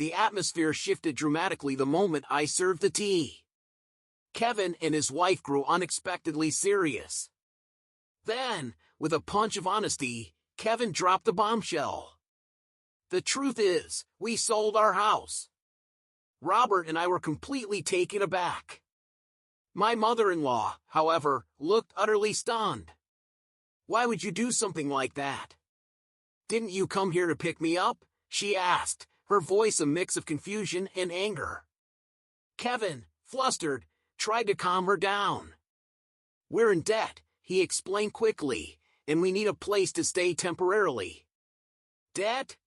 the atmosphere shifted dramatically the moment I served the tea. Kevin and his wife grew unexpectedly serious. Then, with a punch of honesty, Kevin dropped the bombshell. The truth is, we sold our house. Robert and I were completely taken aback. My mother-in-law, however, looked utterly stunned. Why would you do something like that? Didn't you come here to pick me up? She asked, her voice a mix of confusion and anger. Kevin, flustered, tried to calm her down. We're in debt, he explained quickly, and we need a place to stay temporarily. Debt?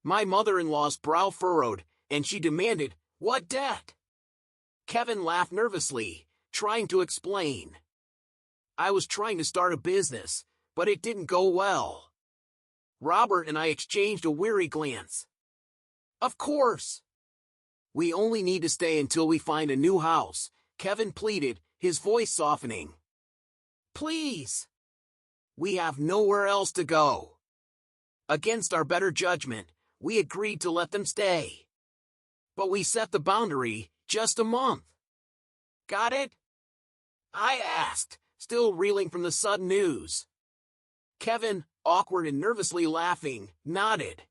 My mother-in-law's brow furrowed, and she demanded, "What debt?" Kevin laughed nervously, trying to explain. I was trying to start a business, but it didn't go well. Robert and I exchanged a weary glance. Of course. We only need to stay until we find a new house, Kevin pleaded, his voice softening. Please. We have nowhere else to go. Against our better judgment, we agreed to let them stay. But we set the boundary, just a month. Got it? I asked, still reeling from the sudden news. Kevin, awkward and nervously laughing, nodded.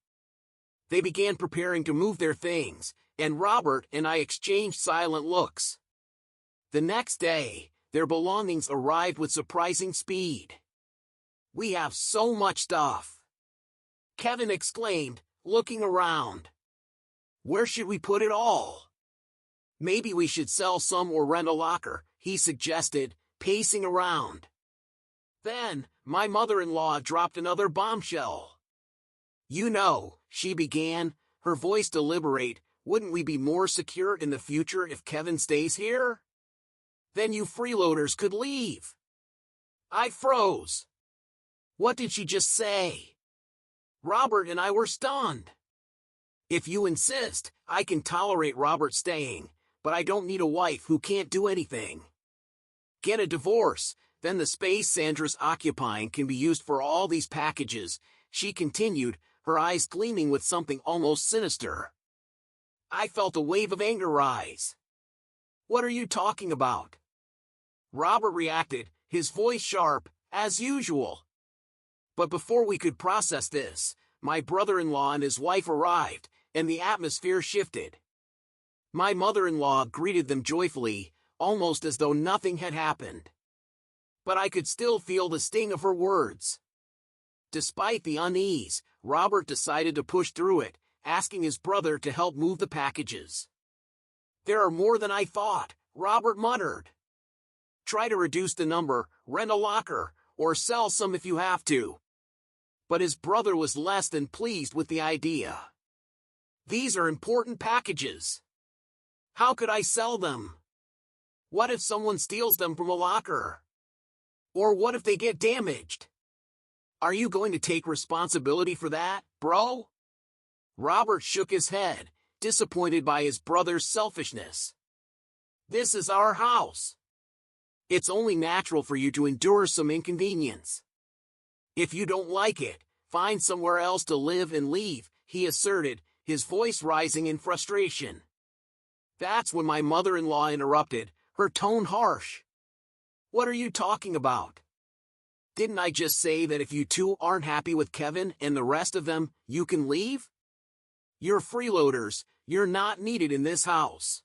They began preparing to move their things, and Robert and I exchanged silent looks. The next day, their belongings arrived with surprising speed. We have so much stuff, Kevin exclaimed, looking around. Where should we put it all? Maybe we should sell some or rent a locker, he suggested, pacing around. Then, my mother-in-law dropped another bombshell. You know, she began, her voice deliberate, wouldn't we be more secure in the future if Kevin stays here? Then you freeloaders could leave. I froze. What did she just say? Robert and I were stunned. If you insist, I can tolerate Robert staying, but I don't need a wife who can't do anything. Get a divorce, then the space Sandra's occupying can be used for all these packages, she continued, her eyes gleaming with something almost sinister. I felt a wave of anger rise. What are you talking about? Robert reacted, his voice sharp, as usual. But before we could process this, my brother-in-law and his wife arrived, and the atmosphere shifted. My mother-in-law greeted them joyfully, almost as though nothing had happened. But I could still feel the sting of her words. Despite the unease, Robert decided to push through it, asking his brother to help move the packages. There are more than I thought, Robert muttered. Try to reduce the number, rent a locker, or sell some if you have to. But his brother was less than pleased with the idea. These are important packages. How could I sell them? What if someone steals them from a locker? Or what if they get damaged? Are you going to take responsibility for that, bro? Robert shook his head, disappointed by his brother's selfishness. This is our house. It's only natural for you to endure some inconvenience. If you don't like it, find somewhere else to live and leave, he asserted, his voice rising in frustration. That's when my mother-in-law interrupted, her tone harsh. What are you talking about? Didn't I just say that if you two aren't happy with Kevin and the rest of them, you can leave? You're freeloaders, you're not needed in this house.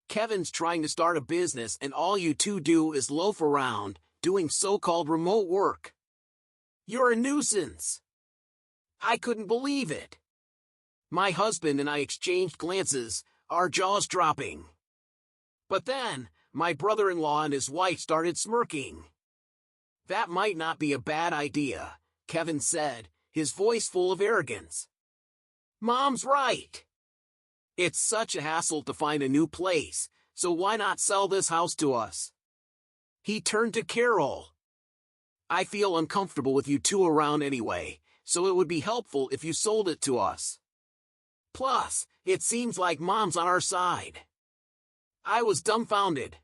Kevin's trying to start a business and all you two do is loaf around, doing so-called remote work. You're a nuisance. I couldn't believe it. My husband and I exchanged glances, our jaws dropping. But then, my brother-in-law and his wife started smirking. That might not be a bad idea, Kevin said, his voice full of arrogance. Mom's right. It's such a hassle to find a new place, so why not sell this house to us? He turned to Carol. I feel uncomfortable with you two around anyway, so it would be helpful if you sold it to us. Plus, it seems like Mom's on our side. I was dumbfounded.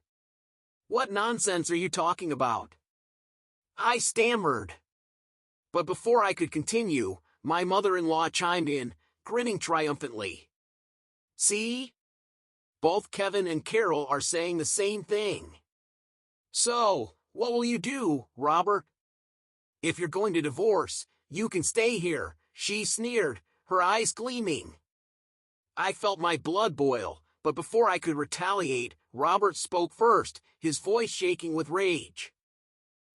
What nonsense are you talking about? I stammered. But before I could continue, my mother-in-law chimed in, grinning triumphantly. See? Both Kevin and Carol are saying the same thing. So, what will you do, Robert? If you're going to divorce, you can stay here, she sneered, her eyes gleaming. I felt my blood boil, but before I could retaliate, Robert spoke first, his voice shaking with rage.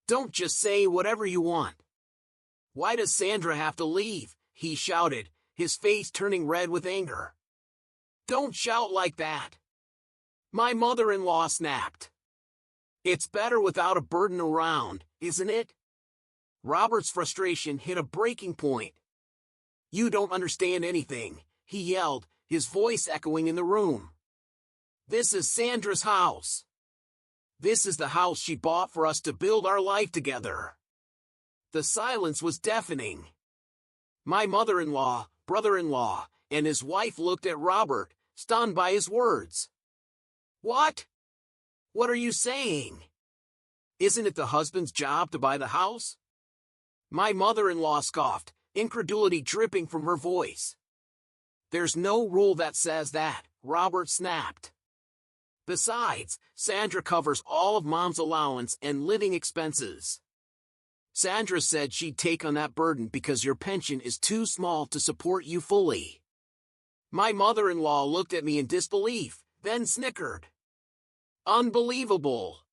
Don't just say whatever you want. Why does Sandra have to leave? He shouted, his face turning red with anger. Don't shout like that. My mother-in-law snapped. It's better without a burden around, isn't it? Robert's frustration hit a breaking point. You don't understand anything, he yelled, his voice echoing in the room. This is Sandra's house. This is the house she bought for us to build our life together. The silence was deafening. My mother-in-law, brother-in-law, and his wife looked at Robert, stunned by his words. What? What are you saying? Isn't it the husband's job to buy the house? My mother-in-law scoffed, incredulity dripping from her voice. There's no rule that says that, Robert snapped. Besides, Sandra covers all of Mom's allowance and living expenses. Sandra said she'd take on that burden because your pension is too small to support you fully. My mother-in-law looked at me in disbelief, then snickered. Unbelievable.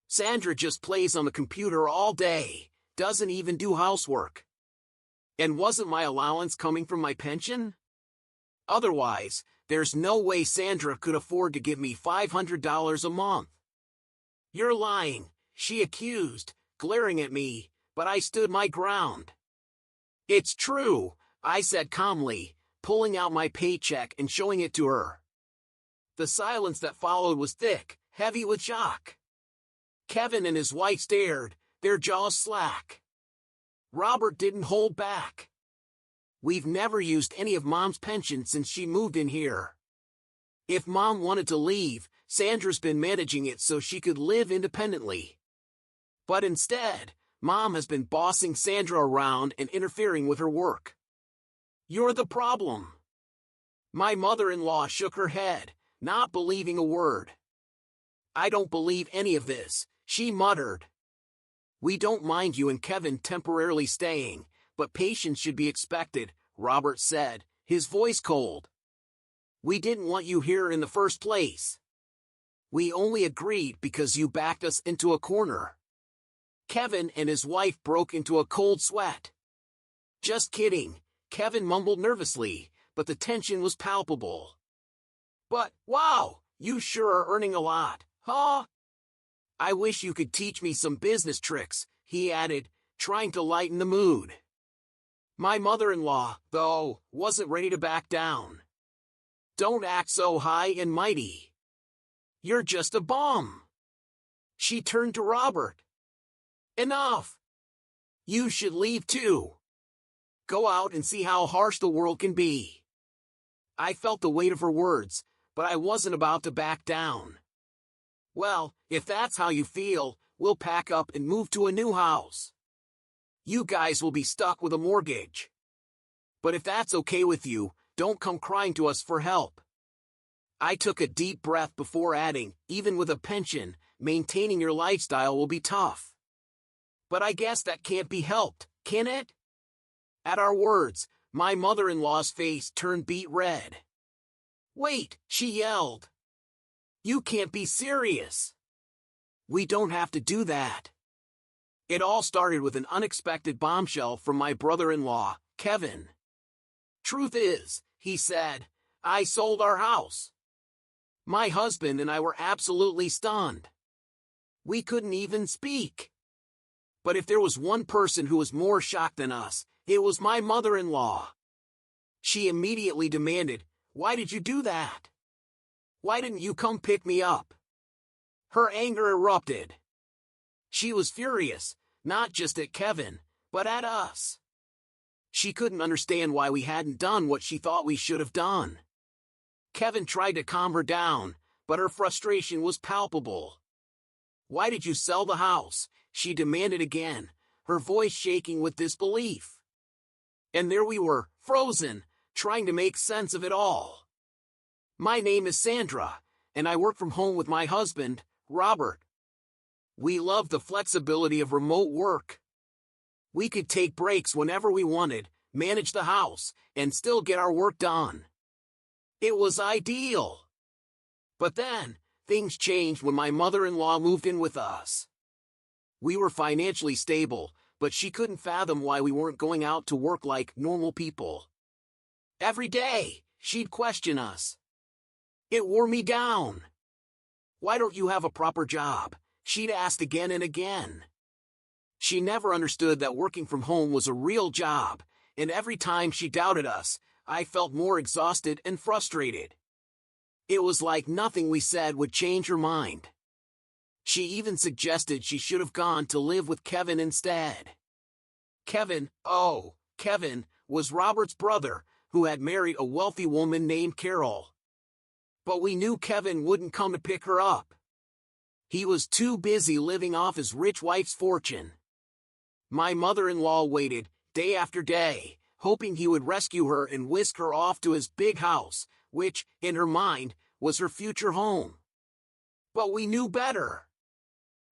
Sandra just plays on the computer all day, doesn't even do housework. And wasn't my allowance coming from my pension? Otherwise, there's no way Sandra could afford to give me $500 a month. You're lying, she accused, glaring at me, but I stood my ground. It's true, I said calmly, pulling out my paycheck and showing it to her. The silence that followed was thick, heavy with shock. Kevin and his wife stared, their jaws slack. Robert didn't hold back. We've never used any of Mom's pension since she moved in here. If Mom wanted to leave, Sandra's been managing it so she could live independently. But instead, Mom has been bossing Sandra around and interfering with her work. You're the problem. My mother-in-law shook her head, not believing a word. I don't believe any of this, she muttered. We don't mind you and Kevin temporarily staying, but patience should be expected, Robert said, his voice cold. We didn't want you here in the first place. We only agreed because you backed us into a corner. Kevin and his wife broke into a cold sweat. Just kidding, Kevin mumbled nervously, but the tension was palpable. But, wow, you sure are earning a lot, huh? I wish you could teach me some business tricks, he added, trying to lighten the mood. My mother-in-law, though, wasn't ready to back down. Don't act so high and mighty. You're just a bum. She turned to Robert. Enough. You should leave too. Go out and see how harsh the world can be. I felt the weight of her words, but I wasn't about to back down. Well, if that's how you feel, we'll pack up and move to a new house. You guys will be stuck with a mortgage. But if that's okay with you, don't come crying to us for help. I took a deep breath before adding, even with a pension, maintaining your lifestyle will be tough. But I guess that can't be helped, can it? At our words, my mother-in-law's face turned beet red. Wait, she yelled. You can't be serious. We don't have to do that. It all started with an unexpected bombshell from my brother-in-law, Kevin. Truth is, he said, I sold our house. My husband and I were absolutely stunned. We couldn't even speak. But if there was one person who was more shocked than us, it was my mother-in-law. She immediately demanded, why did you do that? Why didn't you come pick me up? Her anger erupted. She was furious, not just at Kevin, but at us. She couldn't understand why we hadn't done what she thought we should have done. Kevin tried to calm her down, but her frustration was palpable. Why did you sell the house? She demanded again, her voice shaking with disbelief. And there we were, frozen, trying to make sense of it all. My name is Sandra, and I work from home with my husband, Robert. We love the flexibility of remote work. We could take breaks whenever we wanted, manage the house, and still get our work done. It was ideal. But then, things changed when my mother-in-law moved in with us. We were financially stable, but she couldn't fathom why we weren't going out to work like normal people. Every day, she'd question us. It wore me down. Why don't you have a proper job? She'd ask again and again. She never understood that working from home was a real job, and every time she doubted us, I felt more exhausted and frustrated. It was like nothing we said would change her mind. She even suggested she should have gone to live with Kevin instead. Kevin, was Robert's brother, who had married a wealthy woman named Carol. But we knew Kevin wouldn't come to pick her up. He was too busy living off his rich wife's fortune. My mother-in-law waited, day after day, hoping he would rescue her and whisk her off to his big house, which, in her mind, was her future home. But we knew better.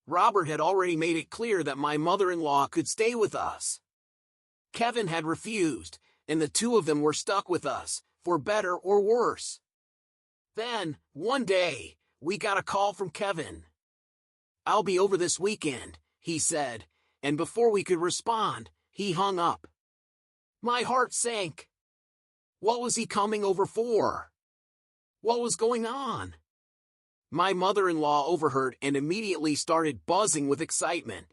Robert had already made it clear that my mother-in-law could stay with us. Kevin had refused, and the two of them were stuck with us, for better or worse. Then, one day, we got a call from Kevin. "I'll be over this weekend," he said, and before we could respond, he hung up. My heart sank. What was he coming over for? What was going on? My mother-in-law overheard and immediately started buzzing with excitement.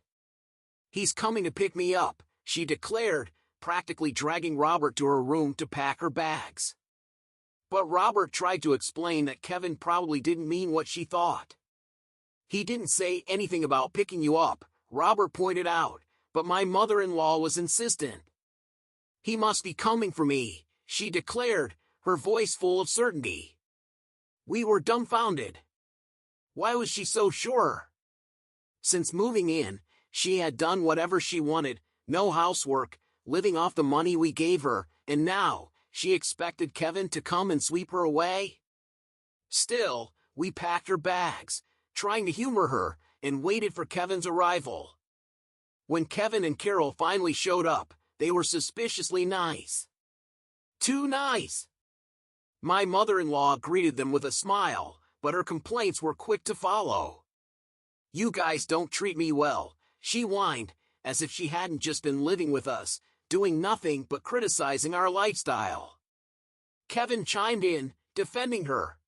"He's coming to pick me up," she declared, practically dragging Robert to her room to pack her bags. But Robert tried to explain that Kevin probably didn't mean what she thought. "He didn't say anything about picking you up," Robert pointed out, but my mother-in-law was insistent. "He must be coming for me," she declared, her voice full of certainty. We were dumbfounded. Why was she so sure? Since moving in, she had done whatever she wanted, no housework, living off the money we gave her, and now, she expected Kevin to come and sweep her away? Still, we packed her bags, trying to humor her, and waited for Kevin's arrival. When Kevin and Carol finally showed up, they were suspiciously nice. Too nice. My mother-in-law greeted them with a smile, but her complaints were quick to follow. "You guys don't treat me well," she whined, as if she hadn't just been living with us, doing nothing but criticizing our lifestyle. Kevin chimed in, defending her.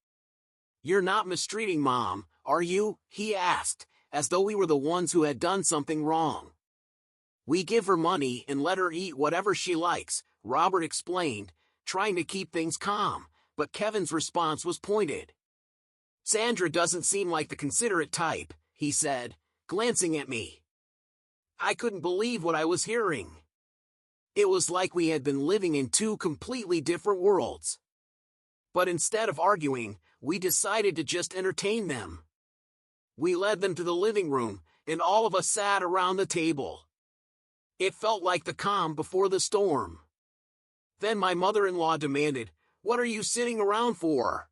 "You're not mistreating Mom, are you?" he asked, as though we were the ones who had done something wrong. "We give her money and let her eat whatever she likes," Robert explained, trying to keep things calm, but Kevin's response was pointed. "Sandra doesn't seem like the considerate type," he said, glancing at me. I couldn't believe what I was hearing. It was like we had been living in two completely different worlds. But instead of arguing, we decided to just entertain them. We led them to the living room, and all of us sat around the table. It felt like the calm before the storm. Then my mother-in-law demanded, "What are you sitting around for?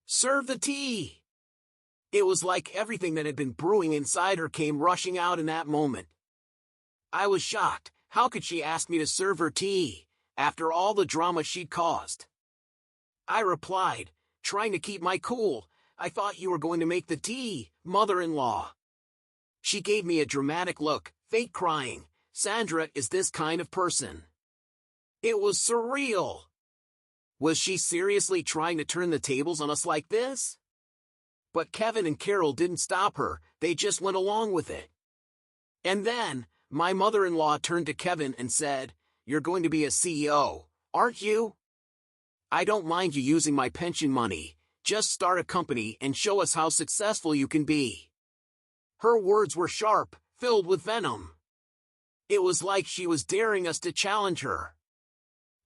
Serve the tea." It was like everything that had been brewing inside her came rushing out in that moment. I was shocked. How could she ask me to serve her tea, after all the drama she'd caused? I replied, trying to keep my cool, "I thought you were going to make the tea, mother-in-law." She gave me a dramatic look, fake crying. Sandra is this kind of person. It was surreal. Was she seriously trying to turn the tables on us like this? But Kevin and Carol didn't stop her, they just went along with it. And then, my mother-in-law turned to Kevin and said, "You're going to be a CEO, aren't you? I don't mind you using my pension money, just start a company and show us how successful you can be." Her words were sharp, filled with venom. It was like she was daring us to challenge her.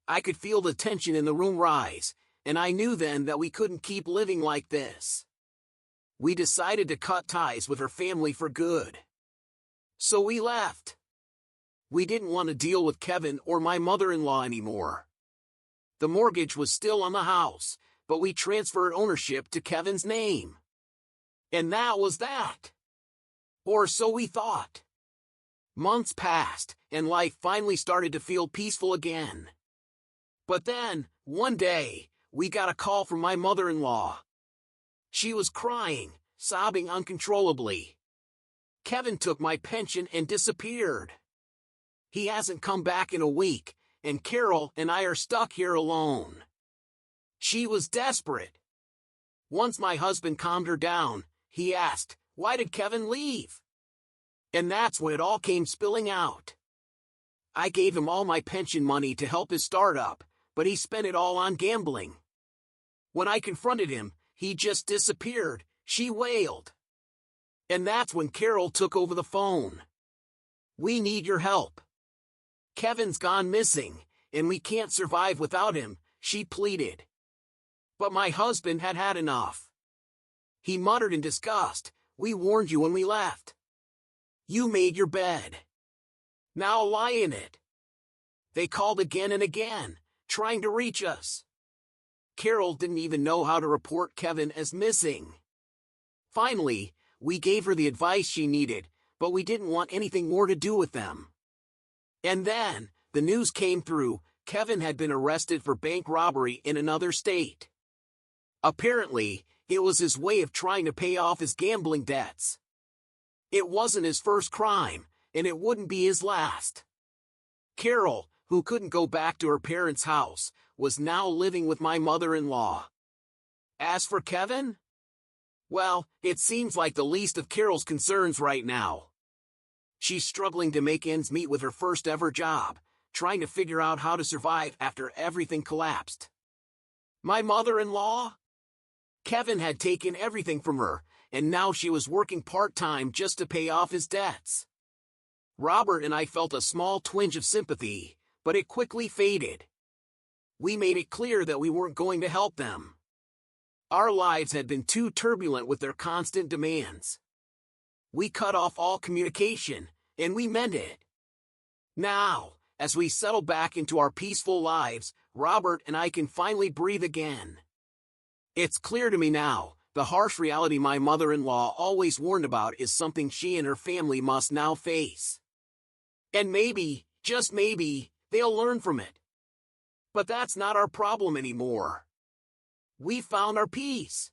I could feel the tension in the room rise, and I knew then that we couldn't keep living like this. We decided to cut ties with her family for good. So we left. We didn't want to deal with Kevin or my mother-in-law anymore. The mortgage was still on the house, but we transferred ownership to Kevin's name. And that was that. Or so we thought. Months passed, and life finally started to feel peaceful again. But then, one day, we got a call from my mother-in-law. She was crying, sobbing uncontrollably. Kevin took my pension and disappeared. He hasn't come back in a week, and Carol and I are stuck here alone. She was desperate. Once my husband calmed her down, he asked, "Why did Kevin leave?" And that's when it all came spilling out. I gave him all my pension money to help his startup, but he spent it all on gambling. When I confronted him, he just disappeared, she wailed. And that's when Carol took over the phone. "We need your help. Kevin's gone missing, and we can't survive without him," she pleaded. But my husband had had enough. He muttered in disgust, "We warned you when we left. You made your bed. Now lie in it." They called again and again, trying to reach us. Carol didn't even know how to report Kevin as missing. Finally, we gave her the advice she needed, but we didn't want anything more to do with them. And then, the news came through, Kevin had been arrested for bank robbery in another state. Apparently, it was his way of trying to pay off his gambling debts. It wasn't his first crime, and it wouldn't be his last. Carol, who couldn't go back to her parents' house, was now living with my mother-in-law. As for Kevin? Well, it seems like the least of Carol's concerns right now. She's struggling to make ends meet with her first ever job, trying to figure out how to survive after everything collapsed. My mother-in-law? Kevin had taken everything from her, and now she was working part-time just to pay off his debts. Robert and I felt a small twinge of sympathy, but it quickly faded. We made it clear that we weren't going to help them. Our lives had been too turbulent with their constant demands. We cut off all communication, and we meant it. Now, as we settle back into our peaceful lives, Robert and I can finally breathe again. It's clear to me now, the harsh reality my mother-in-law always warned about is something she and her family must now face. And maybe, just maybe, they'll learn from it. But that's not our problem anymore. We found our peace.